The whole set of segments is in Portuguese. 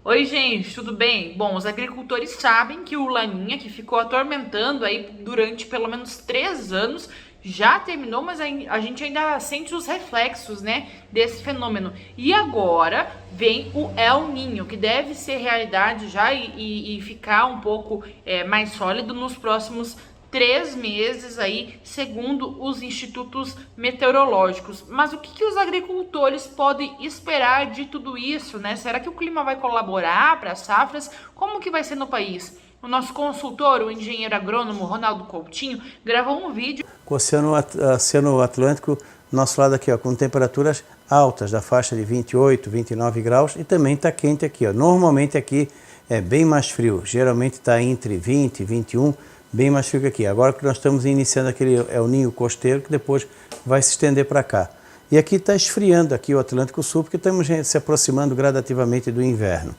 Oi, gente, tudo bem? Bom, os agricultores sabem que o Laninha, que ficou atormentando aí durante pelo menos 3 anos, já terminou, mas a gente ainda sente os reflexos, né, desse fenômeno. E agora vem o El Ninho, que deve ser realidade já e ficar um pouco mais sólido nos próximos 3 meses aí, segundo os institutos meteorológicos. Mas o que os agricultores podem esperar de tudo isso, né? Será que o clima vai colaborar para as safras? Como que vai ser no país? O nosso consultor, o engenheiro agrônomo Ronaldo Coutinho, gravou um vídeo Com o Oceano Atlântico, nosso lado aqui, ó, com temperaturas altas, da faixa de 28, 29 graus, e também está quente aqui, ó. Normalmente aqui é bem mais frio, geralmente está entre 20 e 21, bem mais frio que aqui. Agora que nós estamos iniciando aquele El Ninho costeiro, que depois vai se estender para cá. E aqui está esfriando aqui o Atlântico Sul, porque estamos se aproximando gradativamente do inverno.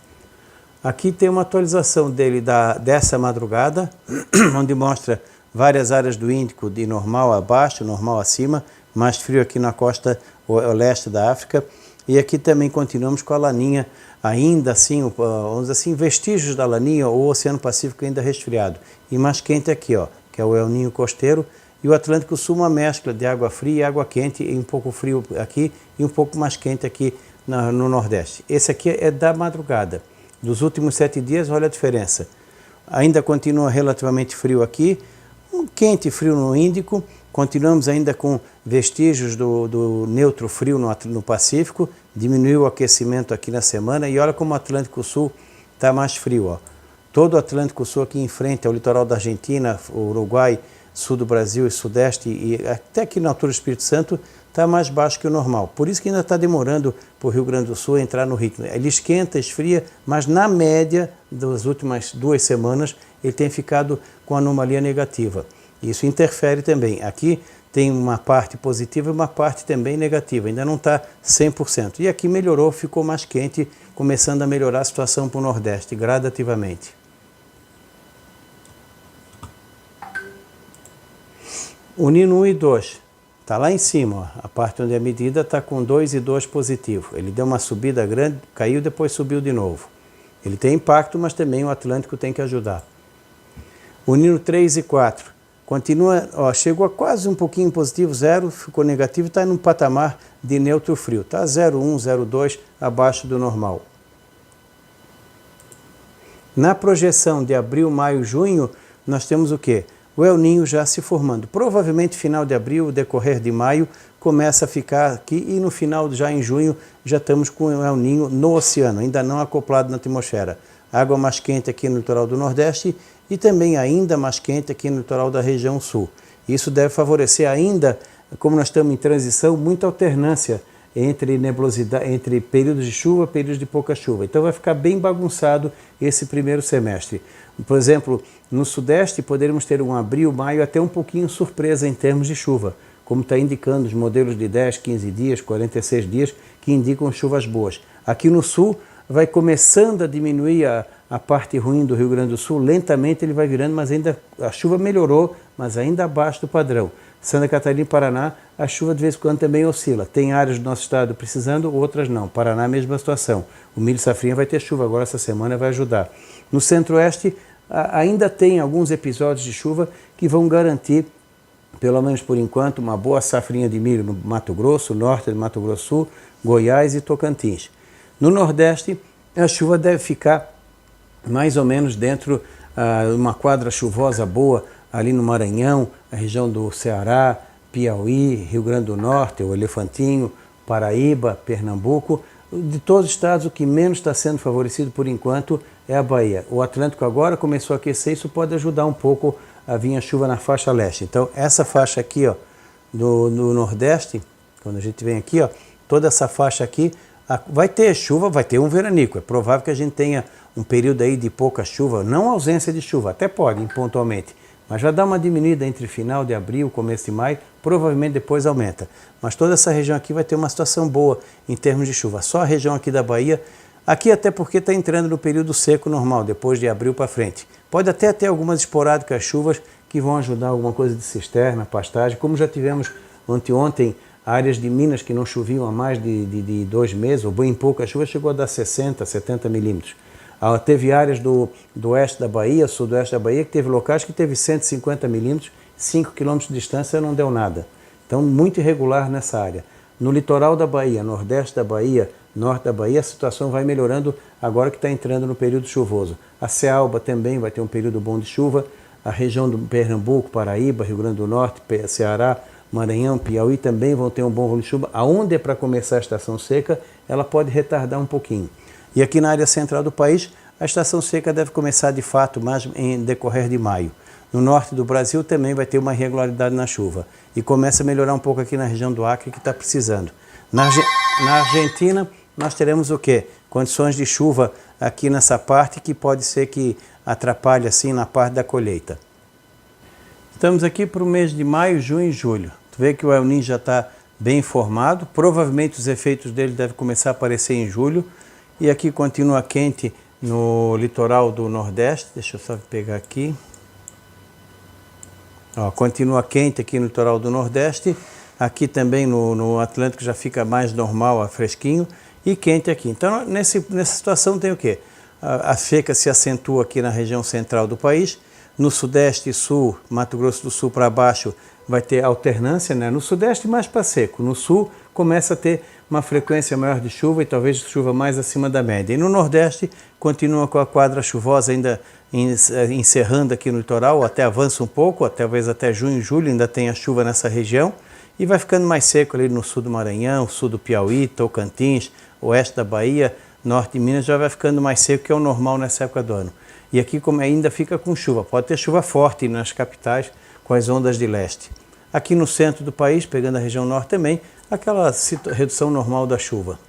Aqui tem uma atualização dele dessa madrugada, onde mostra várias áreas do Índico de normal abaixo, normal acima, mais frio aqui na costa leste da África. E aqui também continuamos com a Laninha, ainda assim, vamos dizer assim, vestígios da Laninha, ou o Oceano Pacífico ainda resfriado. E mais quente aqui, ó, que é o El Ninho costeiro, e o Atlântico Sul, uma mescla de água fria e água quente, e um pouco frio aqui e um pouco mais quente aqui no Nordeste. Esse aqui é da madrugada. Dos últimos 7 dias, olha a diferença. Ainda continua relativamente frio aqui, um quente frio no Índico, continuamos ainda com vestígios do neutro frio no Pacífico, diminuiu o aquecimento aqui na semana e olha como o Atlântico Sul está mais frio. Ó. Todo o Atlântico Sul aqui em frente ao litoral da Argentina, Uruguai, sul do Brasil e sudeste e até aqui na altura do Espírito Santo está mais baixo que o normal. Por isso que ainda está demorando para o Rio Grande do Sul entrar no ritmo. Ele esquenta, esfria, mas na média das últimas 2 semanas ele tem ficado com anomalia negativa. Isso interfere também. Aqui tem uma parte positiva e uma parte também negativa. Ainda não está 100%. E aqui melhorou, ficou mais quente, começando a melhorar a situação para o Nordeste gradativamente. O Nino 1 e 2 está lá em cima, ó. A parte onde a medida está com 2 e 2 positivo. Ele deu uma subida grande, caiu, depois subiu de novo. Ele tem impacto, mas também o Atlântico tem que ajudar. O Nino 3 e 4 continua, ó, chegou a quase um pouquinho positivo, 0, ficou negativo, está num patamar de neutro frio. Está 0,1, 0,2 abaixo do normal. Na projeção de abril, maio, junho, nós temos o quê? O El Ninho já se formando. Provavelmente final de abril, decorrer de maio, começa a ficar aqui e no final, já em junho, já estamos com o El Ninho no oceano, ainda não acoplado na atmosfera. Água mais quente aqui no litoral do Nordeste e também ainda mais quente aqui no litoral da região sul. Isso deve favorecer ainda, como nós estamos em transição, muita alternância entre nebulosidade, entre períodos de chuva e períodos de pouca chuva. Então vai ficar bem bagunçado esse primeiro semestre. Por exemplo, no Sudeste poderemos ter um abril, maio até um pouquinho surpresa em termos de chuva, como está indicando os modelos de 10, 15 dias, 46 dias, que indicam chuvas boas. Aqui no Sul vai começando a diminuir a parte ruim do Rio Grande do Sul, lentamente ele vai virando, mas ainda a chuva melhorou, mas ainda abaixo do padrão. Santa Catarina e Paraná, a chuva de vez em quando também oscila. Tem áreas do nosso estado precisando, outras não. Paraná, mesma situação. O milho safrinha vai ter chuva agora essa semana, vai ajudar. No Centro-Oeste, ainda tem alguns episódios de chuva que vão garantir, pelo menos por enquanto, uma boa safrinha de milho no Mato Grosso, norte do Mato Grosso Sul, Goiás e Tocantins. No Nordeste, a chuva deve ficar mais ou menos dentro de uma quadra chuvosa boa, ali no Maranhão, a região do Ceará, Piauí, Rio Grande do Norte, o Elefantinho, Paraíba, Pernambuco. De todos os estados, o que menos está sendo favorecido por enquanto é a Bahia. O Atlântico agora começou a aquecer, isso pode ajudar um pouco a vir a chuva na faixa leste. Então, essa faixa aqui, ó, do Nordeste, quando a gente vem aqui, ó, toda essa faixa aqui, vai ter chuva, vai ter um veranico. É provável que a gente tenha um período aí de pouca chuva, não ausência de chuva, até pode, pontualmente. Mas já dá uma diminuída entre final de abril, começo de maio, provavelmente depois aumenta. Mas toda essa região aqui vai ter uma situação boa em termos de chuva. Só a região aqui da Bahia, aqui até porque está entrando no período seco normal, depois de abril para frente. Pode até ter algumas esporádicas chuvas que vão ajudar alguma coisa de cisterna, pastagem, como já tivemos ontem, áreas de Minas que não choviam há mais de 2 meses, ou bem pouca chuva, chegou a dar 60, 70 milímetros. Teve áreas do oeste da Bahia, sudoeste da Bahia, que teve locais que teve 150 milímetros, 5 quilômetros de distância não deu nada. Então, muito irregular nessa área. No litoral da Bahia, nordeste da Bahia, norte da Bahia, a situação vai melhorando agora que está entrando no período chuvoso. A Cealba também vai ter um período bom de chuva. A região do Pernambuco, Paraíba, Rio Grande do Norte, Ceará, Maranhão, Piauí também vão ter um bom volume de chuva. Aonde é para começar a estação seca, ela pode retardar um pouquinho. E aqui na área central do país, a estação seca deve começar de fato mais em decorrer de maio. No norte do Brasil também vai ter uma irregularidade na chuva. E começa a melhorar um pouco aqui na região do Acre, que está precisando. Na Argentina, nós teremos o quê? Condições de chuva aqui nessa parte que pode ser que atrapalhe assim na parte da colheita. Estamos aqui para o mês de maio, junho e julho. Tu vê que o El Niño já está bem formado. Provavelmente os efeitos dele devem começar a aparecer em julho. E aqui continua quente no litoral do Nordeste. Deixa eu só pegar aqui. Ó, continua quente aqui no litoral do Nordeste. Aqui também no Atlântico já fica mais normal, fresquinho. E quente aqui. Então, nessa situação tem o quê? A seca se acentua aqui na região central do país. No Sudeste e Sul, Mato Grosso do Sul para baixo, vai ter alternância, né? No Sudeste mais para seco. No Sul começa a ter uma frequência maior de chuva e talvez chuva mais acima da média. E no Nordeste continua com a quadra chuvosa ainda encerrando aqui no litoral, até avança um pouco, talvez até junho e julho ainda tenha chuva nessa região. E vai ficando mais seco ali no sul do Maranhão, sul do Piauí, Tocantins, oeste da Bahia, norte de Minas, já vai ficando mais seco, que é o normal nessa época do ano. E aqui como ainda fica com chuva, pode ter chuva forte nas capitais com as ondas de leste. Aqui no centro do país, pegando a região norte também, aquela redução normal da chuva.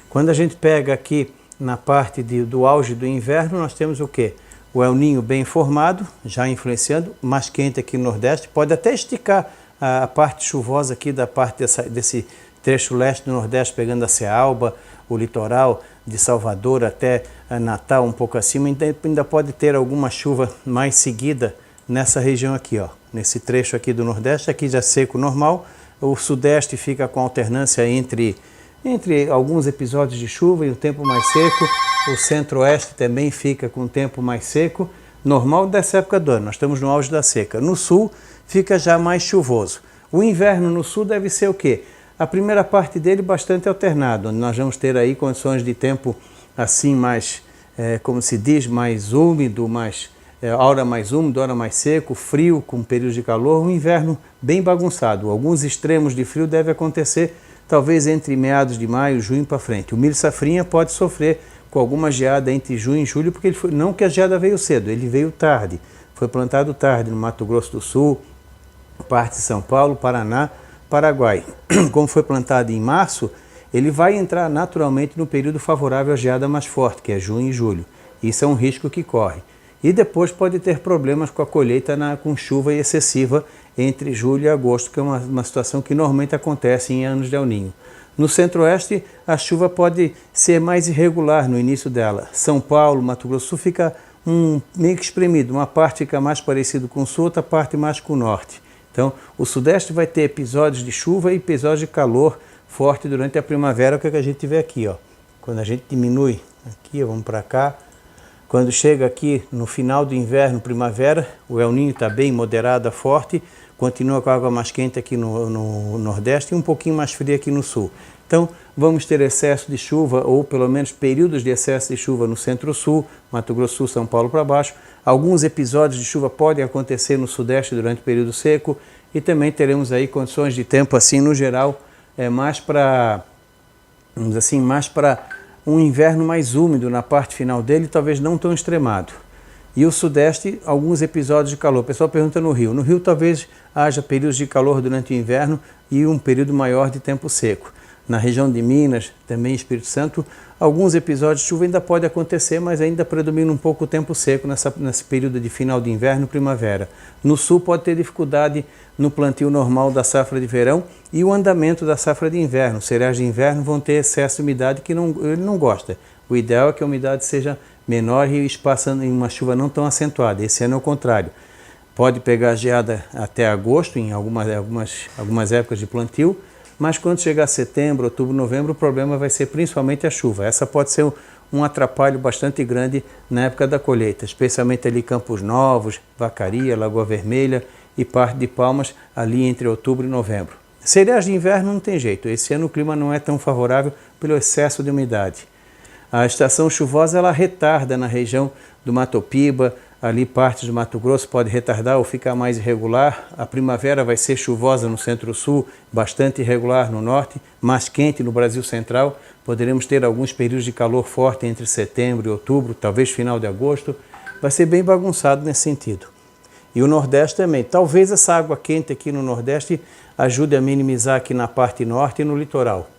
Quando a gente pega aqui na parte do auge do inverno, nós temos o quê? O El Niño bem formado, já influenciando, mais quente aqui no Nordeste, pode até esticar a parte chuvosa aqui da parte desse trecho leste do Nordeste, pegando a Cealba, o litoral de Salvador até Natal, um pouco acima, ainda pode ter alguma chuva mais seguida nessa região aqui, ó, nesse trecho aqui do Nordeste, aqui já seco normal. O Sudeste fica com alternância entre alguns episódios de chuva e um tempo mais seco. O Centro-Oeste também fica com um tempo mais seco, normal dessa época do ano. Nós estamos no auge da seca. No Sul fica já mais chuvoso. O inverno no Sul deve ser o quê? A primeira parte dele bastante alternado, onde nós vamos ter aí condições de tempo assim mais, como se diz, mais úmido, hora mais úmido, hora mais seco, frio com períodos de calor, um inverno bem bagunçado. Alguns extremos de frio devem acontecer talvez entre meados de maio, junho para frente. O milho safrinha pode sofrer com alguma geada entre junho e julho, porque não que a geada veio cedo, ele veio tarde. Foi plantado tarde no Mato Grosso do Sul, parte de São Paulo, Paraná, Paraguai. Como foi plantado em março, ele vai entrar naturalmente no período favorável à geada mais forte, que é junho e julho. Isso é um risco que corre. E depois pode ter problemas com a colheita com chuva excessiva entre julho e agosto, que é uma situação que normalmente acontece em anos de El Niño. No Centro-Oeste, a chuva pode ser mais irregular no início dela. São Paulo, Mato Grosso do Sul fica meio que espremido. Uma parte fica mais parecido com o Sul, outra parte mais com o Norte. Então, o Sudeste vai ter episódios de chuva e episódios de calor forte durante a primavera, que é o que a gente vê aqui, ó. Quando a gente diminui aqui, vamos para cá. Quando chega aqui no final do inverno, primavera, o El Niño está bem moderado a forte, continua com a água mais quente aqui no Nordeste e um pouquinho mais fria aqui no Sul. Então, vamos ter excesso de chuva, ou pelo menos períodos de excesso de chuva no Centro-Sul, Mato Grosso do Sul, São Paulo para baixo. Alguns episódios de chuva podem acontecer no Sudeste durante o período seco e também teremos aí condições de tempo assim, no geral, mais para, vamos assim, mais para um inverno mais úmido na parte final dele, talvez não tão extremado. E o Sudeste, alguns episódios de calor. O pessoal pergunta no Rio. No Rio talvez haja períodos de calor durante o inverno e um período maior de tempo seco. Na região de Minas, também Espírito Santo, alguns episódios de chuva ainda pode acontecer, mas ainda predomina um pouco o tempo seco nesse período de final de inverno e primavera. No Sul pode ter dificuldade no plantio normal da safra de verão e o andamento da safra de inverno. Cereais de inverno vão ter excesso de umidade que ele não gosta. O ideal é que a umidade seja menor e espaçando em uma chuva não tão acentuada. Esse ano é o contrário. Pode pegar geada até agosto, em algumas épocas de plantio, mas quando chegar setembro, outubro, novembro, o problema vai ser principalmente a chuva. Essa pode ser um atrapalho bastante grande na época da colheita, especialmente ali Campos Novos, Vacaria, Lagoa Vermelha e parte de Palmas, ali entre outubro e novembro. Cereais de inverno não tem jeito, esse ano o clima não é tão favorável pelo excesso de umidade. A estação chuvosa ela retarda na região do Mato Piba, ali partes do Mato Grosso pode retardar ou ficar mais irregular. A primavera vai ser chuvosa no centro-sul, bastante irregular no norte, mais quente no Brasil central. Poderemos ter alguns períodos de calor forte entre setembro e outubro, talvez final de agosto. Vai ser bem bagunçado nesse sentido. E o Nordeste também. Talvez essa água quente aqui no Nordeste ajude a minimizar aqui na parte norte e no litoral.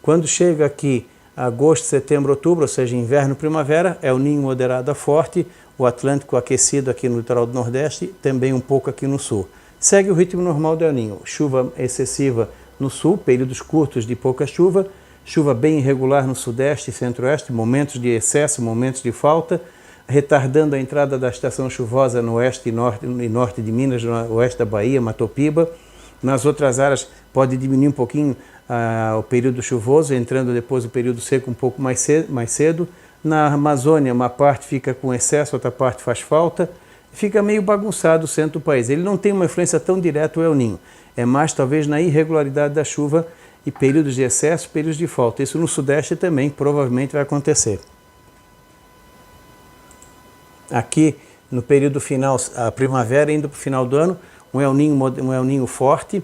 Quando chega aqui agosto, setembro, outubro, ou seja, inverno, primavera, é o ninho moderado a forte, o Atlântico aquecido aqui no litoral do Nordeste, também um pouco aqui no sul. Segue o ritmo normal do El Niño, chuva excessiva no sul, períodos curtos de pouca chuva, chuva bem irregular no sudeste e centro-oeste, momentos de excesso, momentos de falta, retardando a entrada da estação chuvosa no oeste e norte de Minas, no oeste da Bahia, Mato Piba. Nas outras áreas pode diminuir um pouquinho o período chuvoso, entrando depois o período seco um pouco mais cedo. Na Amazônia, uma parte fica com excesso, outra parte faz falta. Fica meio bagunçado o centro do país. Ele não tem uma influência tão direta o El Niño. É mais talvez na irregularidade da chuva e períodos de excesso, períodos de falta. Isso no Sudeste também provavelmente vai acontecer. Aqui no período final, a primavera indo para o final do ano, um El Niño forte.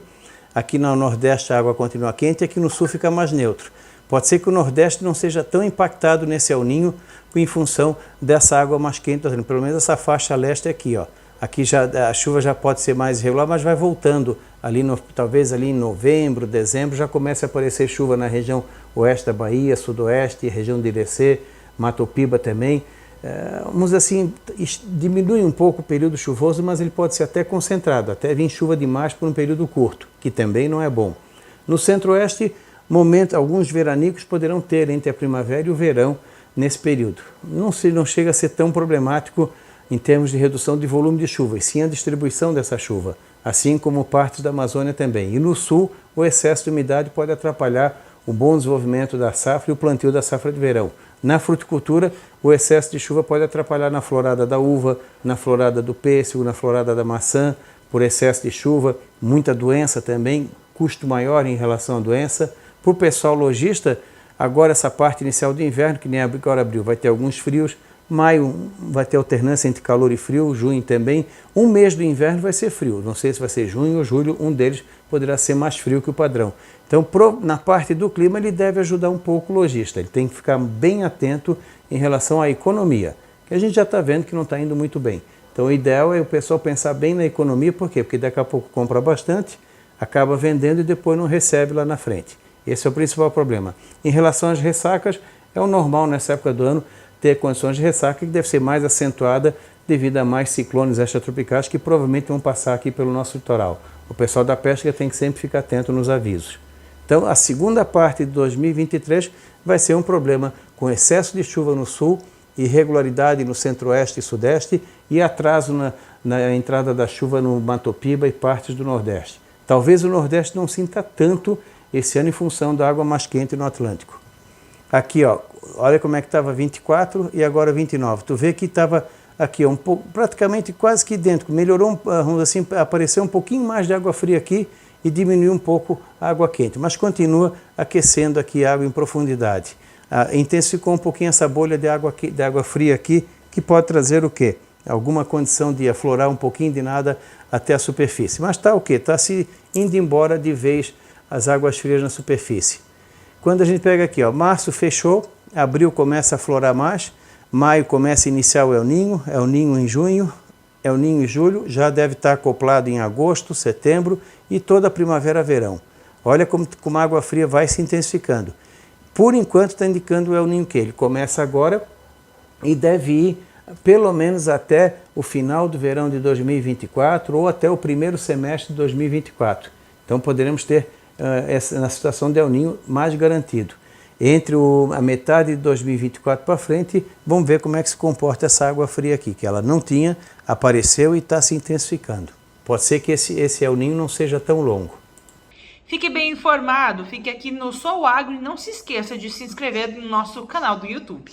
Aqui no Nordeste a água continua quente e aqui no Sul fica mais neutro. Pode ser que o Nordeste não seja tão impactado nesse El Niño em função dessa água mais quente. Pelo menos essa faixa leste aqui, ó. Aqui já, a chuva já pode ser mais irregular, mas vai voltando. Talvez ali em novembro, dezembro, já comece a aparecer chuva na região oeste da Bahia, sudoeste, região de Irecê, Mato Piba também. Vamos dizer assim, diminui um pouco o período chuvoso, mas ele pode ser até concentrado, até vir chuva demais por um período curto, que também não é bom. No centro-oeste, alguns veranicos poderão ter entre a primavera e o verão nesse período. Não chega a ser tão problemático em termos de redução de volume de chuva, e sim a distribuição dessa chuva, assim como partes da Amazônia também. E no sul, o excesso de umidade pode atrapalhar o bom desenvolvimento da safra e o plantio da safra de verão. Na fruticultura, o excesso de chuva pode atrapalhar na florada da uva, na florada do pêssego, na florada da maçã, por excesso de chuva, muita doença também, custo maior em relação à doença. Para o pessoal lojista, agora essa parte inicial do inverno, que nem agora abril, vai ter alguns frios, maio vai ter alternância entre calor e frio, junho também. Um mês do inverno vai ser frio, não sei se vai ser junho ou julho, um deles poderá ser mais frio que o padrão. Então, na parte do clima, ele deve ajudar um pouco o lojista, ele tem que ficar bem atento em relação à economia, que a gente já está vendo que não está indo muito bem. Então, o ideal é o pessoal pensar bem na economia, por quê? Porque daqui a pouco compra bastante, acaba vendendo e depois não recebe lá na frente. Esse é o principal problema. Em relação às ressacas, é o normal nessa época do ano ter condições de ressaca que deve ser mais acentuada devido a mais ciclones extratropicais que provavelmente vão passar aqui pelo nosso litoral. O pessoal da pesca tem que sempre ficar atento nos avisos. Então, a segunda parte de 2023 vai ser um problema com excesso de chuva no sul, irregularidade no centro-oeste e sudeste e atraso na entrada da chuva no Mato Piba e partes do Nordeste. Talvez o Nordeste não sinta tanto esse ano em função da água mais quente no Atlântico. Aqui, ó, olha como é que estava 24 e agora 29. Tu vê que estava aqui, ó, praticamente quase que idêntico. Melhorou, vamos assim, apareceu um pouquinho mais de água fria aqui e diminuiu um pouco a água quente, mas continua aquecendo aqui a água em profundidade. Intensificou um pouquinho essa bolha de água fria aqui, que pode trazer o quê? Alguma condição de aflorar um pouquinho de nada até a superfície. Mas está o quê? Está se indo embora de vez as águas frias na superfície. Quando a gente pega aqui, ó, março fechou, abril começa a florar mais, maio começa a iniciar o El Niño em junho, El Niño em julho, já deve estar acoplado em agosto, setembro e toda a primavera-verão. Olha como a água fria vai se intensificando. Por enquanto está indicando o El Niño que ele começa agora e deve ir pelo menos até o final do verão de 2024 ou até o primeiro semestre de 2024. Então poderemos ter na situação de El Niño mais garantido. Entre a metade de 2024 para frente, vamos ver como é que se comporta essa água fria aqui, que ela não tinha, apareceu e está se intensificando. Pode ser que esse El Niño não seja tão longo. Fique bem informado, fique aqui no Sou Agro e não se esqueça de se inscrever no nosso canal do YouTube.